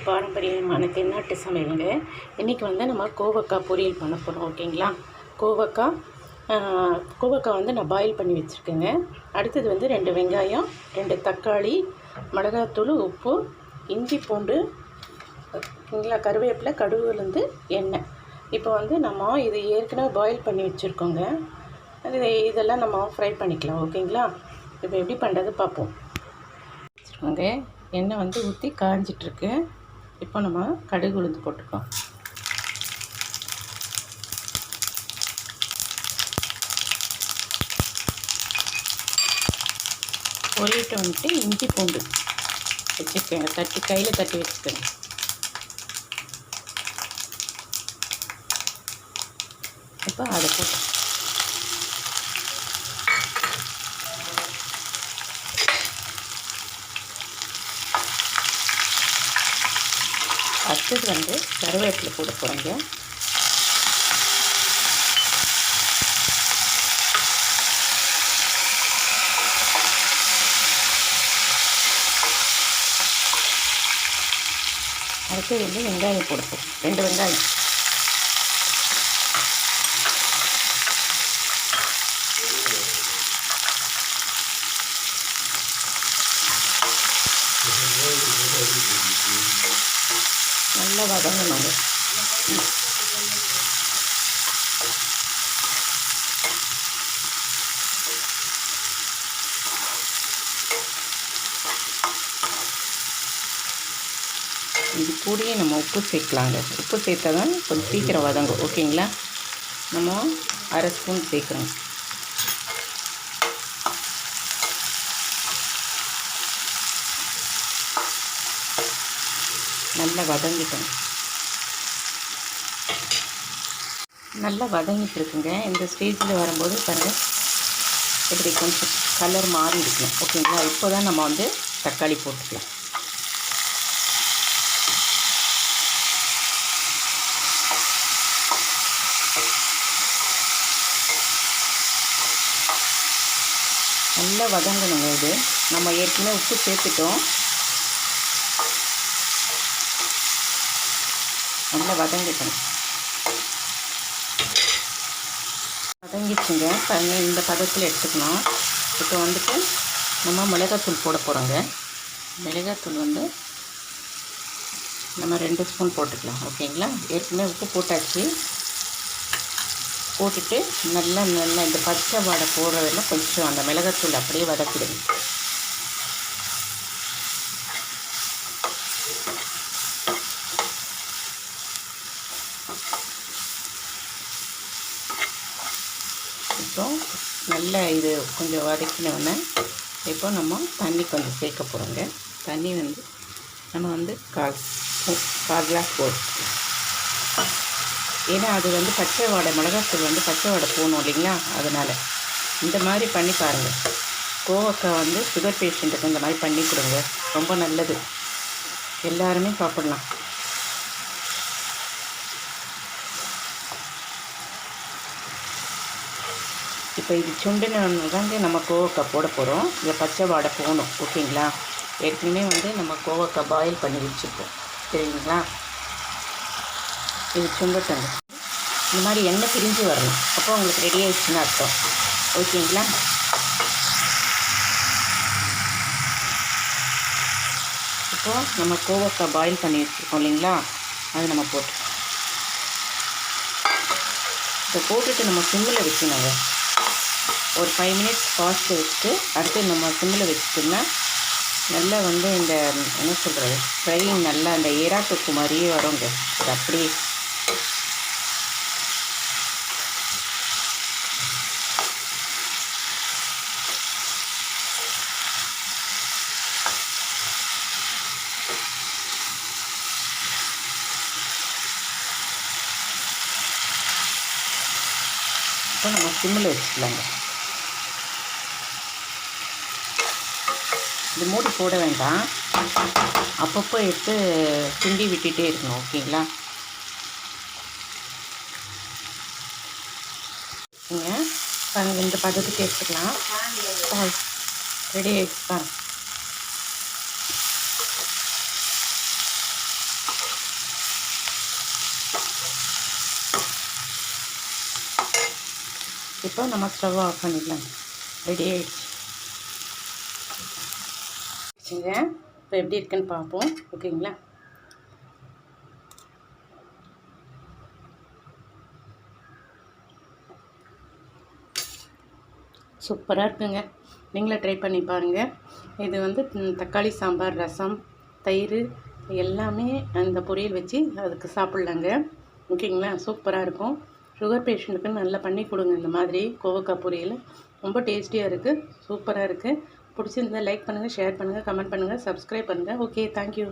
பாரம்பரியமான தென்னாட்டு சமையலுங்க. இன்றைக்கி நம்ம கோவக்காய் பொரியல் பண்ண போகிறோம். ஓகேங்களா? கோவக்காய் நான் பாயில் பண்ணி வச்சுருக்கேங்க. அடுத்தது 2 வெங்காயம், 2 தக்காளி, மிளகாத்தூள், உப்பு, இஞ்சி பூண்டு, ஓகேங்களா, கருவேப்பிலை, கடுகுலேருந்து எண்ணெய். இப்போ நம்ம இது ஏற்கனவே பாயில் பண்ணி வச்சுருக்கோங்க. இதெல்லாம் நம்ம ஃப்ரை பண்ணிக்கலாம். ஓகேங்களா? இப்போ எப்படி பண்ணுறது பார்ப்போம். வச்சுருக்கோங்க. எண்ணெய் ஊற்றி காய்ஞ்சிட்ருக்கு. இப்போ நம்ம கடுகு உளுந்து போட்டுக்கலாம். பொரியிட்டு இஞ்சி பூண்டு வச்சுருக்கேங்க. கையில் தட்டி வச்சுக்கோங்க. இப்போ அதை போட்டு அடுத்தது கருவேப்பிலை போட போகிறேங்க. அடுத்தது வெங்காயம் போட போகிறோம். 2 வெங்காயம். நல்லா வதங்கணும். இது கூடயே நம்ம உப்பு சேர்க்கலாங்க. உப்பு சேர்த்தா தான் கொஞ்சம் சீக்கிரம் வதங்கும். ஓகேங்களா? நம்ம 1/2 ஸ்பூன் சேர்க்குறோம். நல்லா வதங்கிட்டோம். நல்லா வதங்கிட்டு இருக்குங்க. இந்த ஸ்டேஜில் வரும்போது பாருங்கள், இப்படி கொஞ்சம் கலர் மாறி இருக்கணும். ஓகேங்களா? இப்போ தான் நம்ம தக்காளி போட்டுக்கலாம். நல்லா வதங்கணுங்க. இது நம்ம ஏற்கனவே உப்பு சேர்த்துட்டோம். நல்லா வதங்கிட்டோம். வதங்கிச்சுங்க. இந்த பதத்தில் எடுத்துக்கணும். இப்போ நம்ம மிளகாத்தூள் போட போகிறோங்க. மிளகாத்தூள் நம்ம 2 ஸ்பூன் போட்டுக்கலாம். ஓகேங்களா? ஏற்கனவே உப்பு போட்டாச்சு. போட்டுட்டு நல்லா இந்த பச்சை வாடை போடுறதெல்லாம் கொஞ்சம் அந்த மிளகாத்தூள் அப்படியே வதக்கிடுங்க. இப்போ நல்லா இது கொஞ்சம் வதக்கினோன்னே இப்போ நம்ம தண்ணி கொஞ்சம் சேர்க்க போகிறோங்க. தண்ணி நம்ம கால் கிளாஸ் போட்டுக்கலாம். ஏன்னா அது பச்சை வாடை, மிளகாத்தூள் பச்சை வாடை போகணும் இல்லைங்களா? அதனால் இந்த மாதிரி பண்ணி பாருங்கள். கோவக்காய் சுகர் பேஷண்ட்டுக்கு இந்த மாதிரி பண்ணி கொடுங்க. ரொம்ப நல்லது. எல்லாருமே சாப்பிடலாம். இப்போ இது சுண்டுன்னு நம்ம கோவக்காய் போட போகிறோம். இதை பச்சை வாடை போகணும். ஓகேங்களா? ஏற்கனவே நம்ம கோவக்காய் பாயில் பண்ணி வச்சுருக்கோம். சரிங்களா? இது சுண்டட்டங்க. இந்த மாதிரி எண்ணெய் பிரிஞ்சு வரணும். அப்போ உங்களுக்கு ரெடி ஆகிடுச்சுன்னு அர்த்தம். ஓகேங்களா? இப்போது நம்ம கோவக்காய் பாயில் பண்ணி வச்சுருக்கோம் இல்லைங்களா? அது நம்ம போட்டுக்கலாம். இதை போட்டுட்டு நம்ம சிம்மில் வச்சுக்கணுங்க. ஒரு 5 மினிட்ஸ் ஃபாஸ்ட்டு வச்சுட்டு அடுத்து நம்ம சிம்மில் வச்சுட்டோம்னா நல்லா இந்த என்ன சொல்கிறது, ஃப்ரையிங் நல்லா அந்த ஏரா தொக்கு மாதிரியே வருங்க. அது அப்படியே இப்போ நம்ம சிம்மில் வச்சுக்கலாங்க. இது மூடி போட வேண்டாம். அப்பப்போ எடுத்து கிண்டி விட்டுட்டே இருக்கணும். ஓகேங்களா? பாருங்கள், இந்த பதத்துக்கு எடுத்துக்கலாம். ரெடி ஆகிடுச்சு பாருங்கள். இப்போ நம்ம ஸ்டவ் ஆஃப் பண்ணிக்கலாம். ரெடி ஆகிடுச்சு. இப்போ எப்படி இருக்குன்னு பார்ப்போம். ஓகேங்களா? சூப்பராக இருக்குங்க. நீங்களே ட்ரை பண்ணி பாருங்கள். இது வந்து தக்காளி சாம்பார், ரசம், தயிர் எல்லாமே அந்த பொரியல் வச்சு அதுக்கு சாப்பிட்லாங்க. ஓகேங்களா? சூப்பராக இருக்கும். சுகர் பேஷண்ட்டுக்கு நல்லா பண்ணி கொடுங்க. இந்த மாதிரி கோவக்காய் பொரியல் ரொம்ப டேஸ்டியாக இருக்குது. சூப்பராக இருக்குது. பிடிச்சிருந்தா லைக் பண்ணுங்கள், ஷேர் பண்ணுங்கள், கமெண்ட் பண்ணுங்கள், சப்ஸ்கிரைப் பண்ணுங்கள். Okay, thank you.